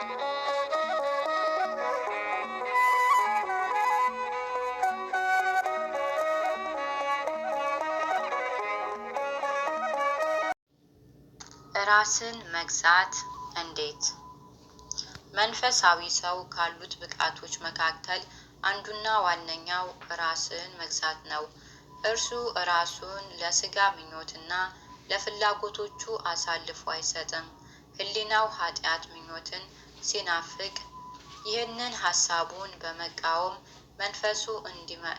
ራስን መግዛት እንዴት? መንፈሳዊ ሰው ካሉት ብቃቶች መካከል አንዱና ዋነኛው ራስን መግዛት ነው። እርሱ ራሱን ለስጋ ምኞትና ለፍላጎቶቹ አሳልፎ አይሰጥም። ሕሊናው ኃጢአት ምኞትን ሲናፍቅ ይህንን ሐሳቡን በመቃወም መንፈሱ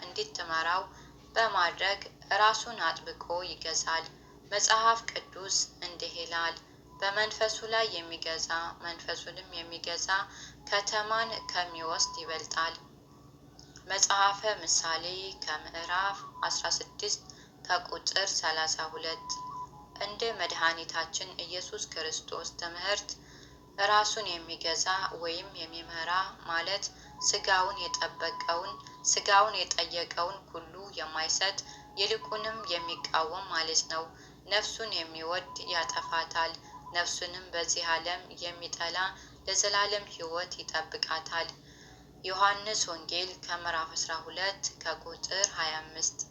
እንዲትመራው በማድረግ ራሱን አጥብቆ ይገዛል። መጽሐፍ ቅዱስ እንዲህ ይላል፣ በመንፈሱ ላይ የሚገዛ መንፈሱንም የሚገዛ ከተማን ከሚወስድ ይበልጣል። መጽሐፈ ምሳሌ ከምዕራፍ 16 ከቁጥር 32። እንደ መድኃኒታችን ኢየሱስ ክርስቶስ ትምህርት ራሱን የሚገዛ ወይም የሚመራ ማለት ስጋውን የጠየቀውን ሁሉ የማይሰጥ ይልቁንም የሚቃወም ማለት ነው። ነፍሱን የሚወድ ያጠፋታል፣ ነፍሱንም በዚህ ዓለም የሚጠላ ለዘላለም ሕይወት ይጠብቃታል። ዮሐንስ ወንጌል ከምዕራፍ 12 ከቁጥር 25።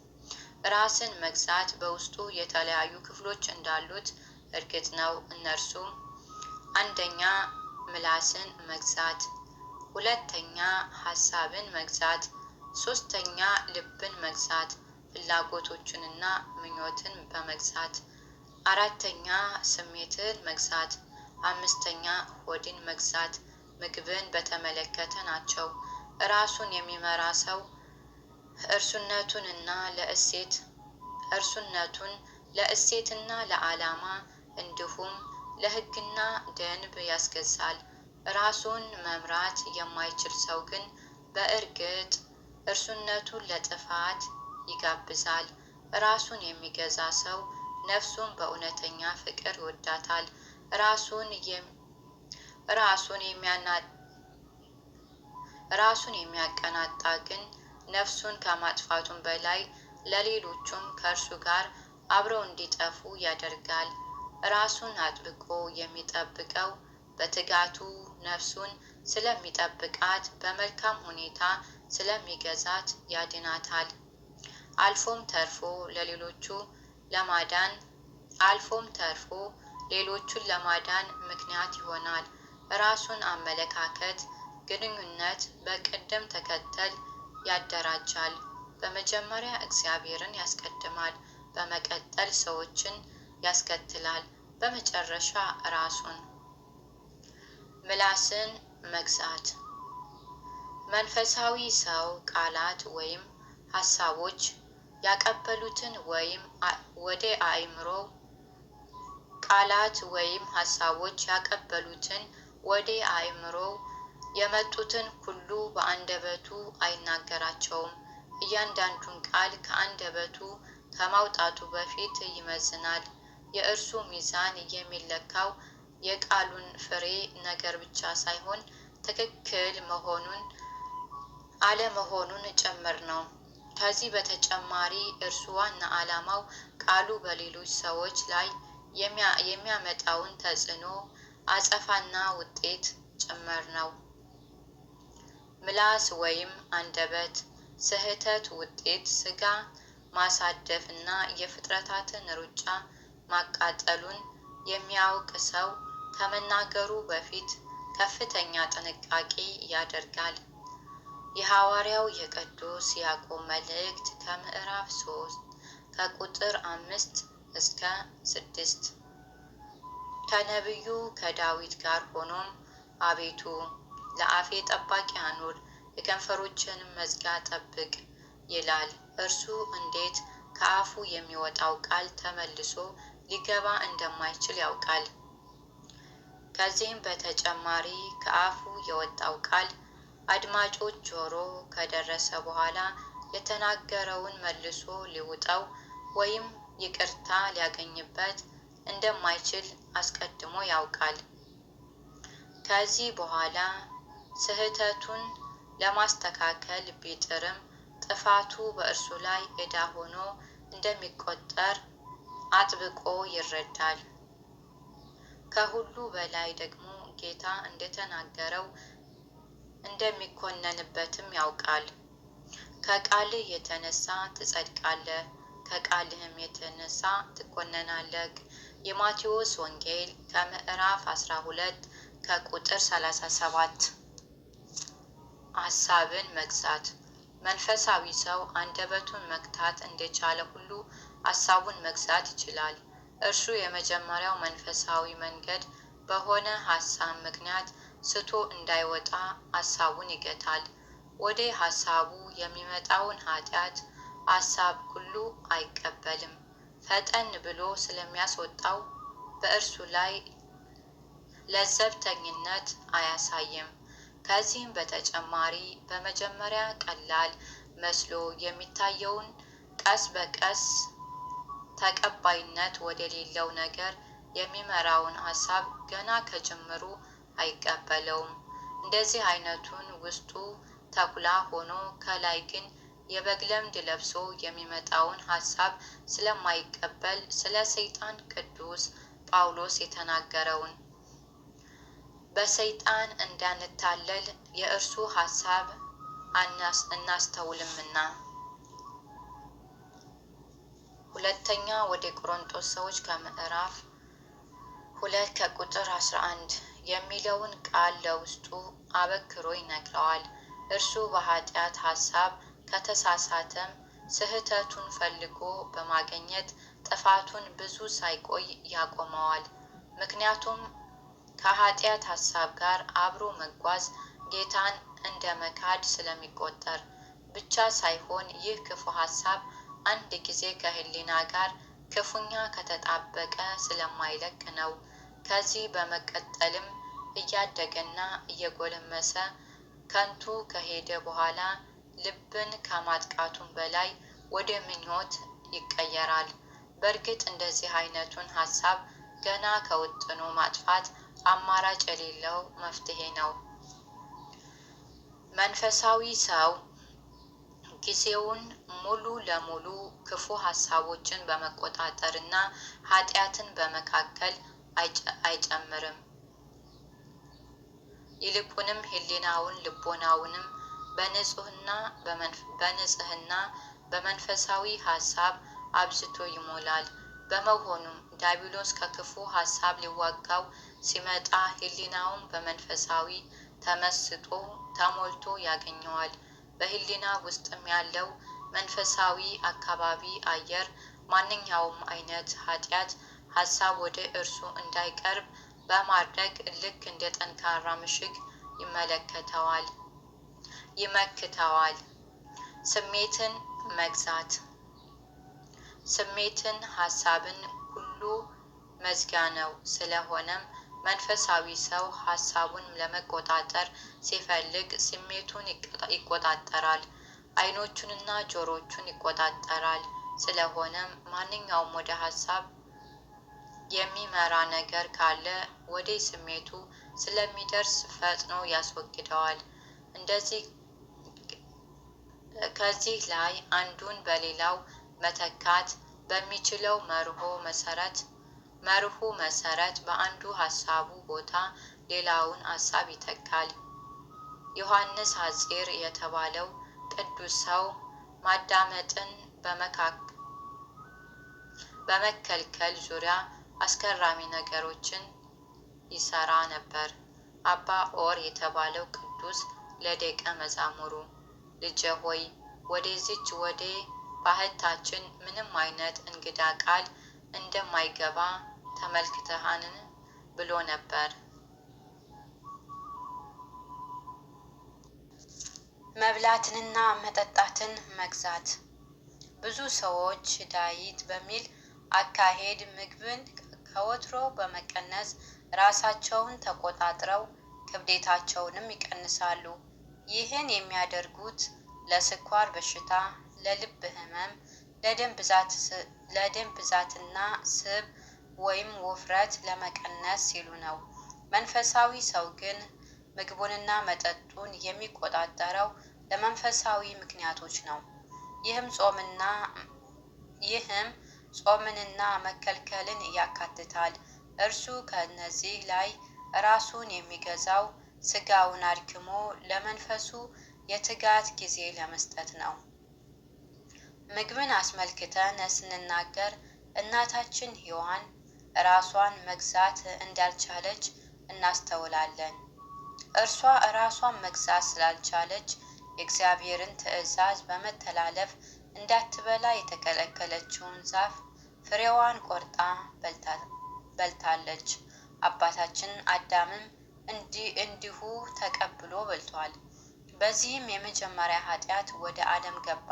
ራስን መግዛት በውስጡ የተለያዩ ክፍሎች እንዳሉት እርግጥ ነው። እነርሱም አንደኛ ምላስን መግዛት፣ ሁለተኛ ሐሳብን መግዛት፣ ሶስተኛ ልብን መግዛት ፍላጎቶችንና ምኞትን በመግዛት፣ አራተኛ ስሜትን መግዛት፣ አምስተኛ ሆድን መግዛት ምግብን በተመለከተ ናቸው። ራሱን የሚመራ ሰው እርሱነቱን ለእሴትና ለዓላማ እንዲሁም ለሕግና ደንብ ያስገዛል። ራሱን መምራት የማይችል ሰው ግን በእርግጥ እርሱነቱን ለጥፋት ይጋብዛል። ራሱን የሚገዛ ሰው ነፍሱን በእውነተኛ ፍቅር ይወዳታል። ራሱን የሚያቀናጣ ግን ነፍሱን ከማጥፋቱም በላይ ለሌሎቹም ከእርሱ ጋር አብረው እንዲጠፉ ያደርጋል። ራሱን አጥብቆ የሚጠብቀው በትጋቱ ነፍሱን ስለሚጠብቃት በመልካም ሁኔታ ስለሚገዛት ያድናታል። አልፎም ተርፎ ሌሎቹን ለማዳን ምክንያት ይሆናል። ራሱን አመለካከት ግንኙነት በቅደም ተከተል ያደራጃል። በመጀመሪያ እግዚአብሔርን ያስቀድማል፣ በመቀጠል ሰዎችን ያስከትላል፣ በመጨረሻ ራሱን። ምላስን መግዛት መንፈሳዊ ሰው ቃላት ወይም ሐሳቦች ያቀበሉትን ወይም ወደ አእምሮው የመጡትን ሁሉ በአንደበቱ አይናገራቸውም። እያንዳንዱን ቃል ከአንደበቱ ከማውጣቱ በፊት ይመዝናል። የእርሱ ሚዛን የሚለካው የቃሉን ፍሬ ነገር ብቻ ሳይሆን ትክክል መሆኑን አለመሆኑን ጭምር ነው። ከዚህ በተጨማሪ እርሱ ዋና ዓላማው ቃሉ በሌሎች ሰዎች ላይ የሚያመጣውን ተጽዕኖ አጸፋና ውጤት ጭምር ነው። ምላስ ወይም አንደበት ስህተት ውጤት ሥጋ ማሳደፍ እና የፍጥረታትን ሩጫ ማቃጠሉን የሚያውቅ ሰው ከመናገሩ በፊት ከፍተኛ ጥንቃቄ ያደርጋል። የሐዋርያው የቅዱስ ያዕቆብ መልእክት ከምዕራፍ 3 ከቁጥር 5 እስከ 6 ከነቢዩ ከዳዊት ጋር ሆኖም አቤቱ ለአፌ ጠባቂ አኑር፣ የከንፈሮችንም መዝጊያ ጠብቅ ይላል። እርሱ እንዴት ከአፉ የሚወጣው ቃል ተመልሶ ሊገባ እንደማይችል ያውቃል። ከዚህም በተጨማሪ ከአፉ የወጣው ቃል አድማጮች ጆሮ ከደረሰ በኋላ የተናገረውን መልሶ ሊውጠው ወይም ይቅርታ ሊያገኝበት እንደማይችል አስቀድሞ ያውቃል። ከዚህ በኋላ ስህተቱን ለማስተካከል ቢጥርም ጥፋቱ በእርሱ ላይ ዕዳ ሆኖ እንደሚቆጠር አጥብቆ ይረዳል። ከሁሉ በላይ ደግሞ ጌታ እንደተናገረው እንደሚኮነንበትም ያውቃል። ከቃልህ የተነሳ ትጸድቃለህ፣ ከቃልህም የተነሳ ትኮነናለህ። የማቴዎስ ወንጌል ከምዕራፍ 12 ከቁጥር 37። ሐሳብን መግዛት። መንፈሳዊ ሰው አንደበቱን መግታት እንደቻለ ሁሉ ሐሳቡን መግዛት ይችላል። እርሱ የመጀመሪያው መንፈሳዊ መንገድ በሆነ ሐሳብ ምክንያት ስቶ እንዳይወጣ ሐሳቡን ይገታል። ወደ ሐሳቡ የሚመጣውን ኃጢአት ሐሳብ ሁሉ አይቀበልም። ፈጠን ብሎ ስለሚያስወጣው በእርሱ ላይ ለዘብተኝነት አያሳይም። ከዚህም በተጨማሪ በመጀመሪያ ቀላል መስሎ የሚታየውን ቀስ በቀስ ተቀባይነት ወደሌለው ነገር የሚመራውን ሐሳብ ገና ከጅምሩ አይቀበለውም። እንደዚህ አይነቱን ውስጡ ተኩላ ሆኖ ከላይ ግን የበግ ለምድ ለብሶ የሚመጣውን ሐሳብ ስለማይቀበል ስለ ሰይጣን ቅዱስ ጳውሎስ የተናገረውን በሰይጣን እንዳንታለል የእርሱ ሐሳብ እናስተውልምና። ሁለተኛ ወደ ቆሮንቶስ ሰዎች ከምዕራፍ 2 ከቁጥር 11 የሚለውን ቃል ለውስጡ አበክሮ ይነግረዋል። እርሱ በኃጢአት ሐሳብ ከተሳሳተም ስህተቱን ፈልጎ በማግኘት ጥፋቱን ብዙ ሳይቆይ ያቆመዋል። ምክንያቱም ከኃጢአት ሐሳብ ጋር አብሮ መጓዝ ጌታን እንደ መካድ ስለሚቆጠር ብቻ ሳይሆን ይህ ክፉ ሐሳብ አንድ ጊዜ ከሕሊና ጋር ክፉኛ ከተጣበቀ ስለማይለቅ ነው። ከዚህ በመቀጠልም እያደገና እየጎለመሰ ከንቱ ከሄደ በኋላ ልብን ከማጥቃቱም በላይ ወደ ምኞት ይቀየራል። በእርግጥ እንደዚህ አይነቱን ሐሳብ ገና ከውጥኑ ማጥፋት አማራጭ የሌለው መፍትሄ ነው። መንፈሳዊ ሰው ጊዜውን ሙሉ ለሙሉ ክፉ ሐሳቦችን በመቆጣጠር እና ኃጢአትን በመካከል አይጨምርም። ይልቁንም ሕሊናውን ልቦናውንም በንጽህና በመንፈሳዊ ሐሳብ አብዝቶ ይሞላል። በመሆኑም ዲያብሎስ ከክፉ ሐሳብ ሊዋጋው ሲመጣ ሕሊናውን በመንፈሳዊ ተመስጦ ተሞልቶ ያገኘዋል። በሕሊና ውስጥም ያለው መንፈሳዊ አካባቢ አየር ማንኛውም አይነት ኃጢአት ሐሳብ ወደ እርሱ እንዳይቀርብ በማድረግ ልክ እንደ ጠንካራ ምሽግ ይመክተዋል። ስሜትን መግዛት። ስሜትን ሐሳብን ሁሉ መዝጊያ ነው። ስለሆነም መንፈሳዊ ሰው ሐሳቡን ለመቆጣጠር ሲፈልግ ስሜቱን ይቆጣጠራል፣ ዓይኖቹንና ጆሮቹን ይቆጣጠራል። ስለሆነም ማንኛውም ወደ ሐሳብ የሚመራ ነገር ካለ ወደ ስሜቱ ስለሚደርስ ፈጥኖ ያስወግደዋል። ከዚህ ላይ አንዱን በሌላው መተካት በሚችለው መርሁ መሰረት በአንዱ ሐሳቡ ቦታ ሌላውን ሐሳብ ይተካል። ዮሐንስ ሐጺር የተባለው ቅዱስ ሰው ማዳመጥን በመከልከል ዙሪያ አስገራሚ ነገሮችን ይሰራ ነበር። አባ ኦር የተባለው ቅዱስ ለደቀ መዛሙሩ ልጄ ሆይ ወደዚች ወደ ባህታችን ምንም አይነት እንግዳ ቃል እንደማይገባ ተመልክተሃን ብሎ ነበር። መብላትንና መጠጣትን መግዛት። ብዙ ሰዎች ዳይት በሚል አካሄድ ምግብን ከወትሮ በመቀነስ ራሳቸውን ተቆጣጥረው ክብደታቸውንም ይቀንሳሉ። ይህን የሚያደርጉት ለስኳር በሽታ፣ ለልብ ህመም፣ ለደም ብዛትና ስብ ወይም ውፍረት ለመቀነስ ሲሉ ነው። መንፈሳዊ ሰው ግን ምግቡንና መጠጡን የሚቆጣጠረው ለመንፈሳዊ ምክንያቶች ነው። ይህም ጾምንና መከልከልን ያካትታል። እርሱ ከእነዚህ ላይ ራሱን የሚገዛው ስጋውን አድክሞ ለመንፈሱ የትጋት ጊዜ ለመስጠት ነው። ምግብን አስመልክተን ስንናገር እናታችን ሔዋን ራሷን መግዛት እንዳልቻለች እናስተውላለን። እርሷ ራሷን መግዛት ስላልቻለች የእግዚአብሔርን ትእዛዝ በመተላለፍ እንዳትበላ የተከለከለችውን ዛፍ ፍሬዋን ቆርጣ በልታለች። አባታችን አዳምም እንዲሁ ተቀብሎ በልቷል። በዚህም የመጀመሪያ ኃጢአት ወደ ዓለም ገባ።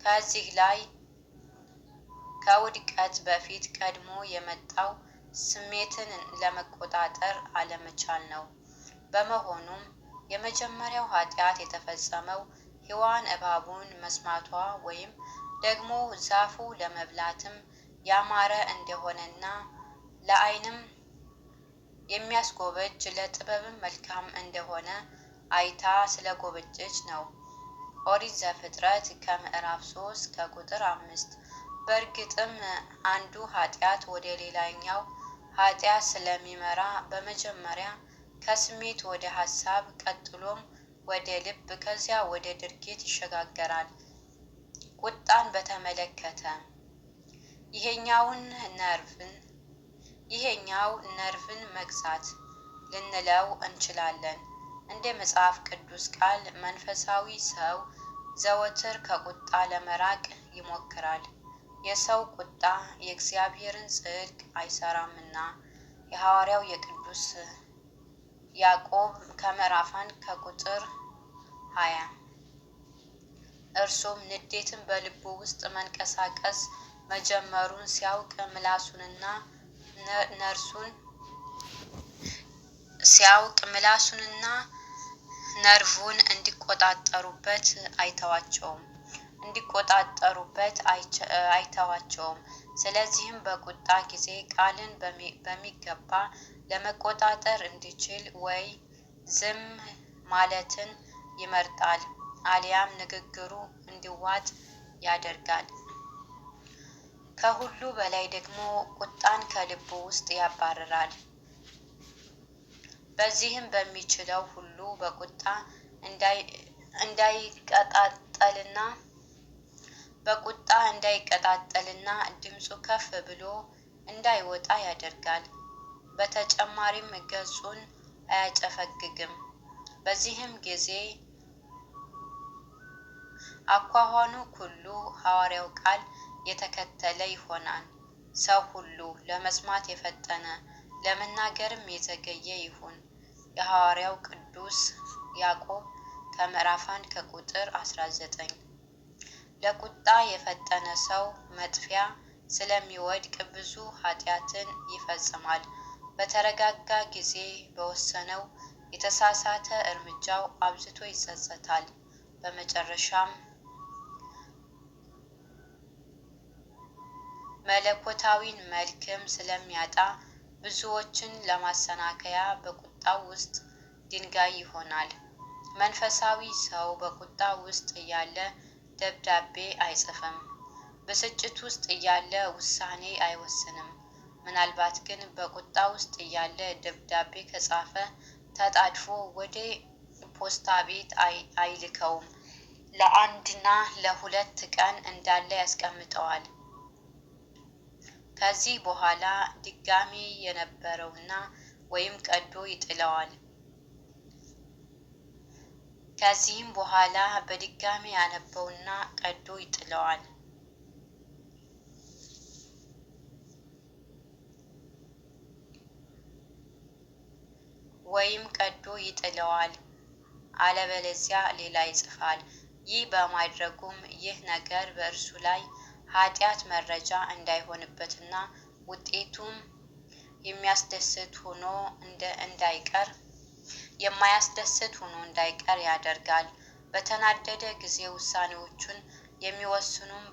ከዚህ ላይ ከውድቀት በፊት ቀድሞ የመጣው ስሜትን ለመቆጣጠር አለመቻል ነው። በመሆኑም የመጀመሪያው ኃጢአት የተፈጸመው ሔዋን እባቡን መስማቷ ወይም ደግሞ ዛፉ ለመብላትም ያማረ እንደሆነና ለዓይንም የሚያስጎበጅ ለጥበብም መልካም እንደሆነ አይታ ስለጎበጀች ነው። ኦሪት ዘፍጥረት ከምዕራፍ 3 ከቁጥር 5። በእርግጥም አንዱ ኃጢአት ወደ ሌላኛው ኃጢአት ስለሚመራ በመጀመሪያ ከስሜት ወደ ሀሳብ ቀጥሎም ወደ ልብ ከዚያ ወደ ድርጊት ይሸጋገራል። ቁጣን በተመለከተ ይሄኛው ነርቭን መግዛት ልንለው እንችላለን። እንደ መጽሐፍ ቅዱስ ቃል መንፈሳዊ ሰው ዘወትር ከቁጣ ለመራቅ ይሞክራል። የሰው ቁጣ የእግዚአብሔርን ጽድቅ አይሰራምና። የሐዋርያው የቅዱስ ያዕቆብ ከምዕራፍ 1 ከቁጥር 20። እርሱም ንዴትን በልቡ ውስጥ መንቀሳቀስ መጀመሩን ሲያውቅ ምላሱንና ነርቩን እንዲቆጣጠሩበት አይተዋቸውም። ስለዚህም በቁጣ ጊዜ ቃልን በሚገባ ለመቆጣጠር እንዲችል ወይ ዝም ማለትን ይመርጣል፣ አሊያም ንግግሩ እንዲዋጥ ያደርጋል። ከሁሉ በላይ ደግሞ ቁጣን ከልቡ ውስጥ ያባርራል። በዚህም በሚችለው ሁሉ በቁጣ እንዳይቀጣጠልና ድምፁ ከፍ ብሎ እንዳይወጣ ያደርጋል። በተጨማሪም ገጹን አያጨፈግግም። በዚህም ጊዜ አኳኋኑ ሁሉ ሐዋርያው ቃል የተከተለ ይሆናል። ሰው ሁሉ ለመስማት የፈጠነ ለመናገርም የዘገየ ይሁን። የሐዋርያው ቅዱስ ያዕቆብ ከምዕራፍ 1 ከቁጥር 19። ለቁጣ የፈጠነ ሰው መጥፊያ ስለሚወድቅ ብዙ ኃጢአትን ይፈጽማል። በተረጋጋ ጊዜ በወሰነው የተሳሳተ እርምጃው አብዝቶ ይጸጸታል። በመጨረሻም መለኮታዊን መልክም ስለሚያጣ ብዙዎችን ለማሰናከያ በቁጣው ውስጥ ድንጋይ ይሆናል። መንፈሳዊ ሰው በቁጣ ውስጥ እያለ ደብዳቤ አይጽፍም። ብስጭት ውስጥ እያለ ውሳኔ አይወስንም። ምናልባት ግን በቁጣ ውስጥ እያለ ደብዳቤ ከጻፈ ተጣድፎ ወደ ፖስታ ቤት አይልከውም። ለአንድና ለሁለት ቀን እንዳለ ያስቀምጠዋል። ከዚህ በኋላ ድጋሚ የነበረውና ወይም ቀዶ ይጥለዋል። ከዚህም በኋላ በድጋሚ ያነበውና ቀዶ ይጥለዋል። አለበለዚያ ሌላ ይጽፋል። ይህ በማድረጉም ይህ ነገር በእርሱ ላይ ኃጢአት መረጃ እንዳይሆንበትና ውጤቱም የማያስደስት ሆኖ እንዳይቀር ያደርጋል። በተናደደ ጊዜ ውሳኔዎቹን የሚወስነውም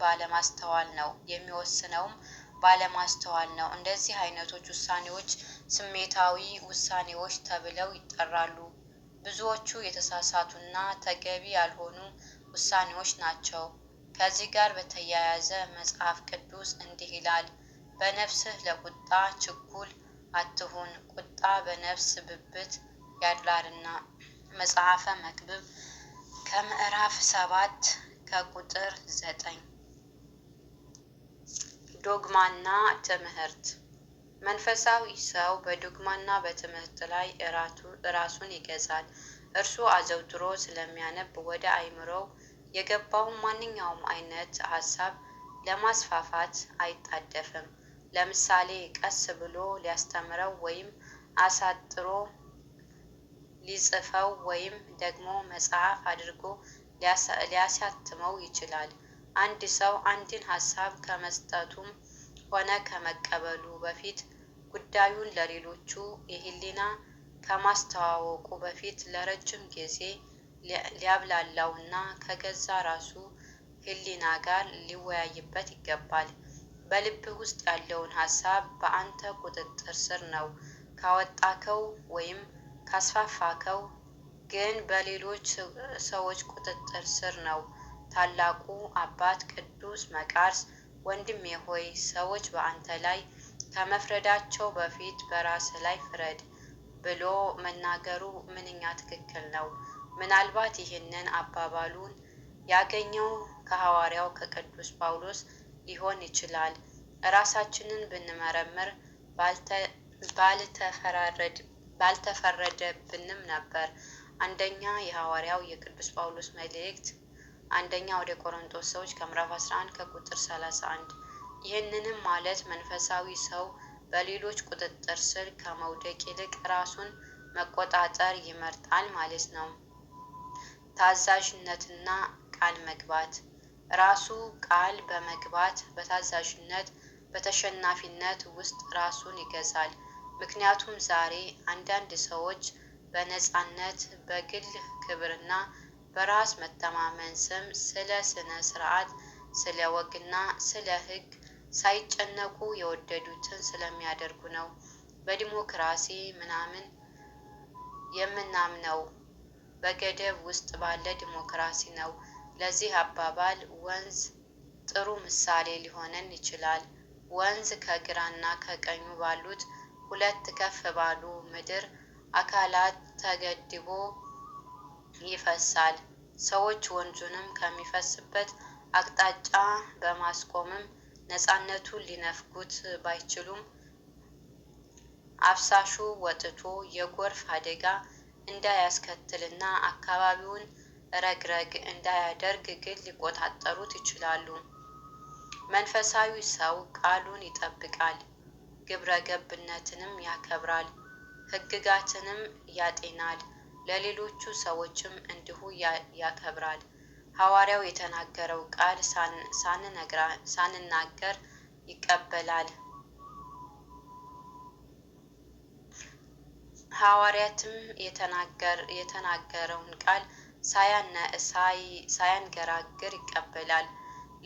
ባለማስተዋል ነው። እንደዚህ አይነቶች ውሳኔዎች ስሜታዊ ውሳኔዎች ተብለው ይጠራሉ። ብዙዎቹ የተሳሳቱና ተገቢ ያልሆኑ ውሳኔዎች ናቸው። ከዚህ ጋር በተያያዘ መጽሐፍ ቅዱስ እንዲህ ይላል፣ በነፍስህ ለቁጣ ችኩል አትሁን፣ ቁጣ በነፍስ ብብት ያድራልና። መጽሐፈ መክብብ ከምዕራፍ 7 ከቁጥር 9። ዶግማና ትምህርት። መንፈሳዊ ሰው በዶግማና በትምህርት ላይ ራሱን ይገዛል። እርሱ አዘውትሮ ስለሚያነብ ወደ አእምሮው የገባውን ማንኛውም አይነት ሀሳብ ለማስፋፋት አይጣደፍም። ለምሳሌ ቀስ ብሎ ሊያስተምረው ወይም አሳጥሮ ሊጽፈው ወይም ደግሞ መጽሐፍ አድርጎ ሊያሳትመው ይችላል። አንድ ሰው አንድን ሀሳብ ከመስጠቱም ሆነ ከመቀበሉ በፊት ጉዳዩን ለሌሎቹ የህሊና ከማስተዋወቁ በፊት ለረጅም ጊዜ ሊያብላላውና ከገዛ ራሱ ህሊና ጋር ሊወያይበት ይገባል። በልብህ ውስጥ ያለውን ሀሳብ በአንተ ቁጥጥር ስር ነው። ካወጣከው ወይም ካስፋፋከው ግን በሌሎች ሰዎች ቁጥጥር ስር ነው። ታላቁ አባት ቅዱስ መቃርስ ወንድሜ ሆይ ሰዎች በአንተ ላይ ከመፍረዳቸው በፊት በራስህ ላይ ፍረድ ብሎ መናገሩ ምንኛ ትክክል ነው። ምናልባት ይህንን አባባሉን ያገኘው ከሐዋርያው ከቅዱስ ጳውሎስ ሊሆን ይችላል። ራሳችንን ብንመረምር ባልተፈረደብንም ነበር። አንደኛ የሐዋርያው የቅዱስ ጳውሎስ መልእክት አንደኛ ወደ ቆሮንቶስ ሰዎች ከምዕራፍ 11 ከቁጥር 31። ይህንንም ማለት መንፈሳዊ ሰው በሌሎች ቁጥጥር ስር ከመውደቅ ይልቅ ራሱን መቆጣጠር ይመርጣል ማለት ነው። ታዛዥነትና ቃል መግባት። ራሱ ቃል በመግባት በታዛዥነት በተሸናፊነት ውስጥ ራሱን ይገዛል። ምክንያቱም ዛሬ አንዳንድ ሰዎች በነፃነት በግል ክብርና በራስ መተማመን ስም ስለ ስነ ስርዓት፣ ስለ ወግና ስለ ሕግ ሳይጨነቁ የወደዱትን ስለሚያደርጉ ነው። በዲሞክራሲ ምናምን የምናምነው በገደብ ውስጥ ባለ ዲሞክራሲ ነው። ለዚህ አባባል ወንዝ ጥሩ ምሳሌ ሊሆነን ይችላል። ወንዝ ከግራና ከቀኙ ባሉት ሁለት ከፍ ባሉ ምድር አካላት ተገድቦ ይፈሳል። ሰዎች ወንዙንም ከሚፈስበት አቅጣጫ በማስቆምም ነፃነቱን ሊነፍጉት ባይችሉም አፍሳሹ ወጥቶ የጎርፍ አደጋ እንዳያስከትልና አካባቢውን ረግረግ እንዳያደርግ ግን ሊቆጣጠሩት ይችላሉ። መንፈሳዊ ሰው ቃሉን ይጠብቃል፣ ግብረ ገብነትንም ያከብራል፣ ሕግጋትንም ያጤናል፣ ለሌሎቹ ሰዎችም እንዲሁ ያከብራል። ሐዋርያው የተናገረው ቃል ሳንናገር ይቀበላል። ሐዋርያትም የተናገረውን ቃል ሳያንገራግር ይቀበላል።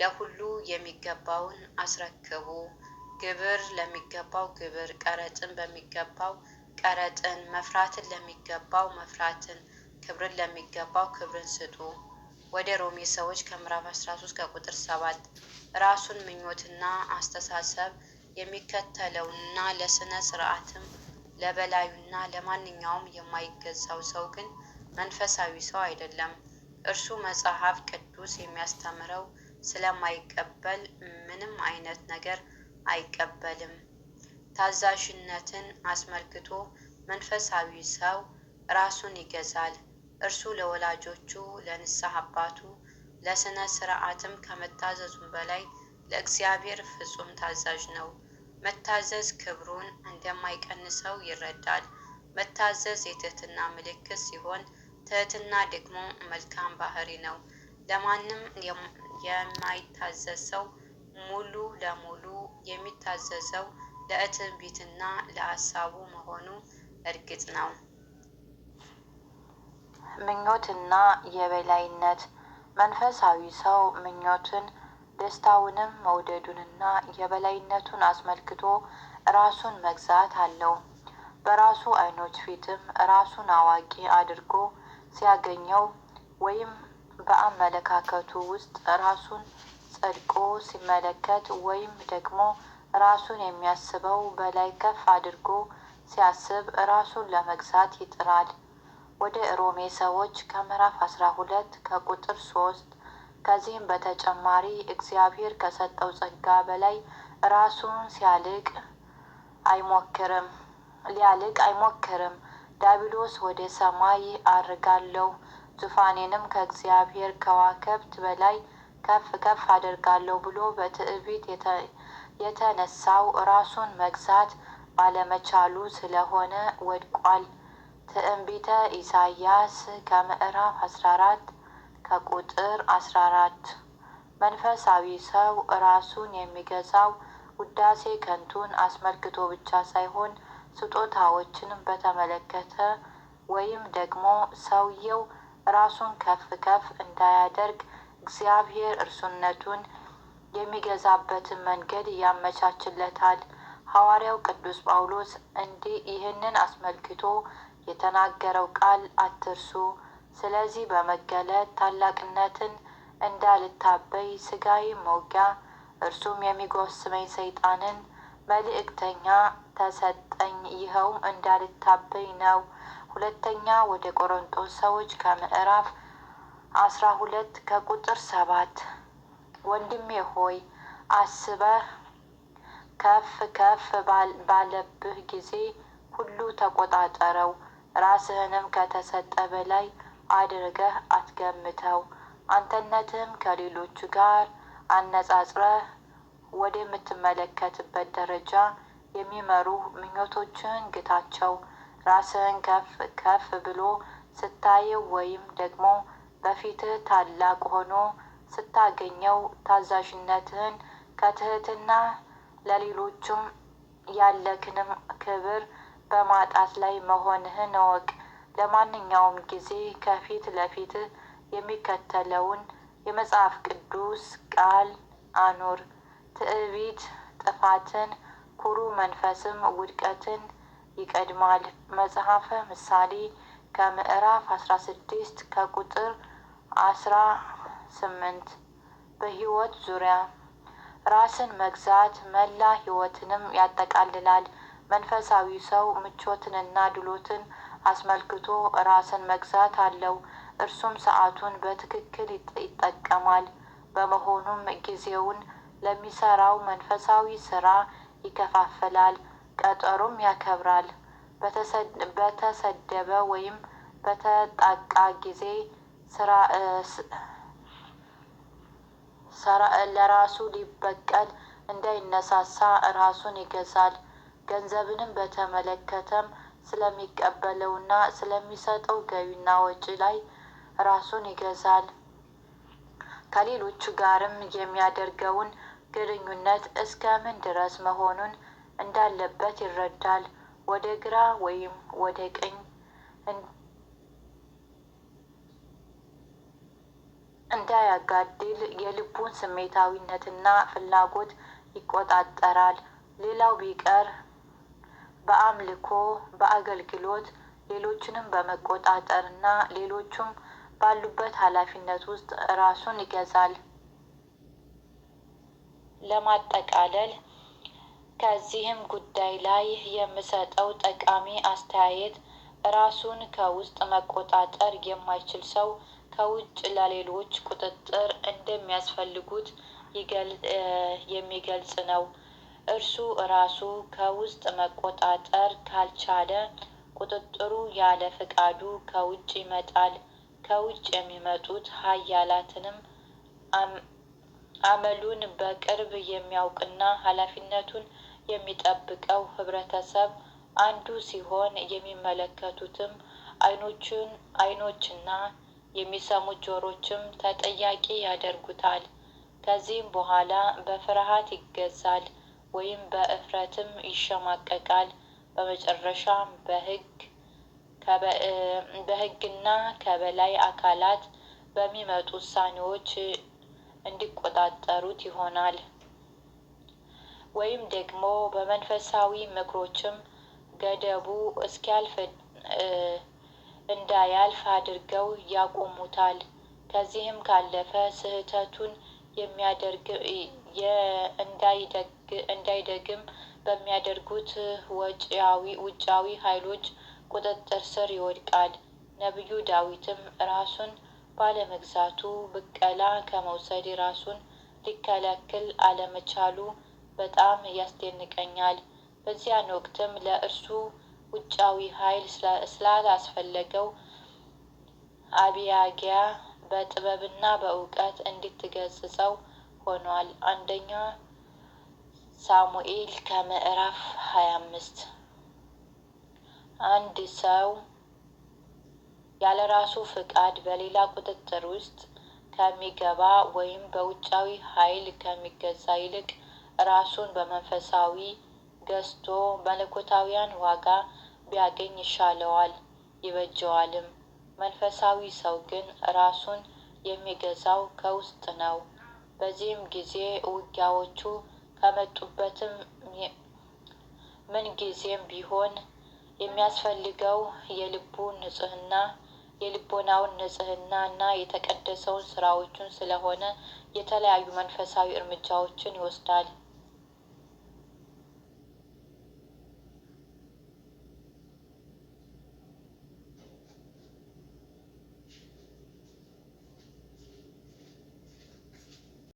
ለሁሉ የሚገባውን አስረክቡ፣ ግብር ለሚገባው ግብር፣ ቀረጥን በሚገባው ቀረጥን፣ መፍራትን ለሚገባው መፍራትን፣ ክብርን ለሚገባው ክብርን ስጡ። ወደ ሮሜ ሰዎች ከምዕራፍ 13 ከቁጥር 7። ራሱን ምኞትና አስተሳሰብ የሚከተለውና ለስነ ስርዓትም ለበላዩና ለማንኛውም የማይገዛው ሰው ግን መንፈሳዊ ሰው አይደለም። እርሱ መጽሐፍ ቅዱስ የሚያስተምረው ስለማይቀበል ምንም አይነት ነገር አይቀበልም። ታዛዥነትን አስመልክቶ መንፈሳዊ ሰው ራሱን ይገዛል። እርሱ ለወላጆቹ፣ ለንስሐ አባቱ፣ ለስነ ስርዓትም ከመታዘዙም በላይ ለእግዚአብሔር ፍጹም ታዛዥ ነው። መታዘዝ ክብሩን እንደማይቀንሰው ይረዳል። መታዘዝ የትህትና ምልክት ሲሆን ትህትና ደግሞ መልካም ባህሪ ነው። ለማንም የማይታዘዝ ሰው ሙሉ ለሙሉ የሚታዘዘው ለትዕቢትና ለሀሳቡ መሆኑ እርግጥ ነው። ምኞትና የበላይነት። መንፈሳዊ ሰው ምኞትን፣ ደስታውንም መውደዱንና የበላይነቱን አስመልክቶ ራሱን መግዛት አለው። በራሱ ዓይኖች ፊትም ራሱን አዋቂ አድርጎ ሲያገኘው ወይም በአመለካከቱ ውስጥ ራሱን ጸድቆ ሲመለከት ወይም ደግሞ ራሱን የሚያስበው በላይ ከፍ አድርጎ ሲያስብ ራሱን ለመግዛት ይጥራል። ወደ ሮሜ ሰዎች ከምዕራፍ 12 ከቁጥር 3 ከዚህም በተጨማሪ እግዚአብሔር ከሰጠው ጸጋ በላይ ራሱን ሊያልቅ አይሞክርም። ዲያብሎስ ወደ ሰማይ አርጋለሁ፣ ዙፋኔንም ከእግዚአብሔር ከዋክብት በላይ ከፍ ከፍ አደርጋለሁ ብሎ በትዕቢት የተነሳው ራሱን መግዛት ባለመቻሉ ስለሆነ ወድቋል። ትንቢተ ኢሳይያስ ከምዕራፍ 14 ከቁጥር 14 መንፈሳዊ ሰው ራሱን የሚገዛው ውዳሴ ከንቱን አስመልክቶ ብቻ ሳይሆን ስጦታዎችንም በተመለከተ ወይም ደግሞ ሰውየው ራሱን ከፍ ከፍ እንዳያደርግ እግዚአብሔር እርሱነቱን የሚገዛበትን መንገድ ያመቻችለታል። ሐዋርያው ቅዱስ ጳውሎስ ይህንን አስመልክቶ የተናገረው ቃል አትርሱ። ስለዚህ በመገለጥ ታላቅነትን እንዳልታበይ ሥጋዊ መውጊያ እርሱም የሚጎስመኝ ሰይጣንን መልእክተኛ ተሰጠኝ፣ ይኸውም እንዳልታበይ ነው። ሁለተኛ ወደ ቆሮንጦስ ሰዎች ከምዕራፍ 12 ከቁጥር 7 ወንድሜ ሆይ አስበህ ከፍ ከፍ ባለብህ ጊዜ ሁሉ ተቆጣጠረው፣ ራስህንም ከተሰጠ በላይ አድርገህ አትገምተው። አንተነትህም ከሌሎቹ ጋር አነጻጽረህ ወደምትመለከትበት ደረጃ የሚመሩ ምኞቶችን ግታቸው። ራስህን ከፍ ከፍ ብሎ ስታየው ወይም ደግሞ በፊትህ ታላቅ ሆኖ ስታገኘው ታዛዥነትህን ከትህትና ለሌሎቹም ያለክንም ክብር በማጣት ላይ መሆንህን እወቅ። ለማንኛውም ጊዜ ከፊት ለፊትህ የሚከተለውን የመጽሐፍ ቅዱስ ቃል አኑር። ትዕቢት ጥፋትን፣ ኩሩ መንፈስም ውድቀትን ይቀድማል። መጽሐፈ ምሳሌ ከምዕራፍ 16 ከቁጥር 18 በሕይወት ዙሪያ ራስን መግዛት መላ ሕይወትንም ያጠቃልላል። መንፈሳዊ ሰው ምቾትንና ድሎትን አስመልክቶ ራስን መግዛት አለው። እርሱም ሰዓቱን በትክክል ይጠቀማል። በመሆኑም ጊዜውን ለሚሰራው መንፈሳዊ ስራ ይከፋፍላል፣ ቀጠሮም ያከብራል። በተሰደበ ወይም በተጣቃ ጊዜ ለራሱ ሊበቀል እንዳይነሳሳ ራሱን ይገዛል። ገንዘብንም በተመለከተም ስለሚቀበለውና ስለሚሰጠው ገቢና ወጪ ላይ ራሱን ይገዛል። ከሌሎቹ ጋርም የሚያደርገውን ግንኙነት እስከ ምን ድረስ መሆኑን እንዳለበት ይረዳል። ወደ ግራ ወይም ወደ ቀኝ እንዳያጋድል የልቡን ስሜታዊነትና ፍላጎት ይቆጣጠራል። ሌላው ቢቀር በአምልኮ፣ በአገልግሎት ሌሎችንም በመቆጣጠርና ሌሎቹም ባሉበት ኃላፊነት ውስጥ ራሱን ይገዛል። ለማጠቃለል ከዚህም ጉዳይ ላይ የምሰጠው ጠቃሚ አስተያየት ራሱን ከውስጥ መቆጣጠር የማይችል ሰው ከውጭ ለሌሎች ቁጥጥር እንደሚያስፈልጉት የሚገልጽ ነው። እርሱ ራሱ ከውስጥ መቆጣጠር ካልቻለ ቁጥጥሩ ያለ ፍቃዱ ከውጭ ይመጣል። ከውጭ የሚመጡት ኃያላትንም አመሉን በቅርብ የሚያውቅና ኃላፊነቱን የሚጠብቀው ህብረተሰብ አንዱ ሲሆን የሚመለከቱትም ዓይኖችና የሚሰሙት ጆሮችም ተጠያቂ ያደርጉታል። ከዚህም በኋላ በፍርሃት ይገዛል ወይም በእፍረትም ይሸማቀቃል። በመጨረሻም በሕግና ከበላይ አካላት በሚመጡ ውሳኔዎች እንዲቆጣጠሩት ይሆናል። ወይም ደግሞ በመንፈሳዊ ምክሮችም ገደቡ እስኪያልፍ እንዳያልፍ አድርገው ያቆሙታል። ከዚህም ካለፈ ስህተቱን እንዳይደግም በሚያደርጉት ውጫዊ ኃይሎች ቁጥጥር ስር ይወድቃል። ነቢዩ ዳዊትም ራሱን ባለመግዛቱ ብቀላ ከመውሰድ ራሱን ሊከለክል አለመቻሉ በጣም ያስደንቀኛል። በዚያን ወቅትም ለእርሱ ውጫዊ ኃይል ስላላስፈለገው አቢያጊያ በጥበብና በእውቀት እንድትገስጸው ሆኗል። አንደኛ ሳሙኤል ከምዕራፍ 25 አንድ ሰው ያለራሱ ፍቃድ በሌላ ቁጥጥር ውስጥ ከሚገባ ወይም በውጫዊ ኃይል ከሚገዛ ይልቅ ራሱን በመንፈሳዊ ገዝቶ መለኮታዊያን ዋጋ ቢያገኝ ይሻለዋል ይበጀዋልም። መንፈሳዊ ሰው ግን ራሱን የሚገዛው ከውስጥ ነው። በዚህም ጊዜ ውጊያዎቹ ከመጡበትም ምንጊዜም ቢሆን የሚያስፈልገው የልቦናውን ንጽሕና እና የተቀደሰውን ስራዎቹን ስለሆነ የተለያዩ መንፈሳዊ እርምጃዎችን ይወስዳል።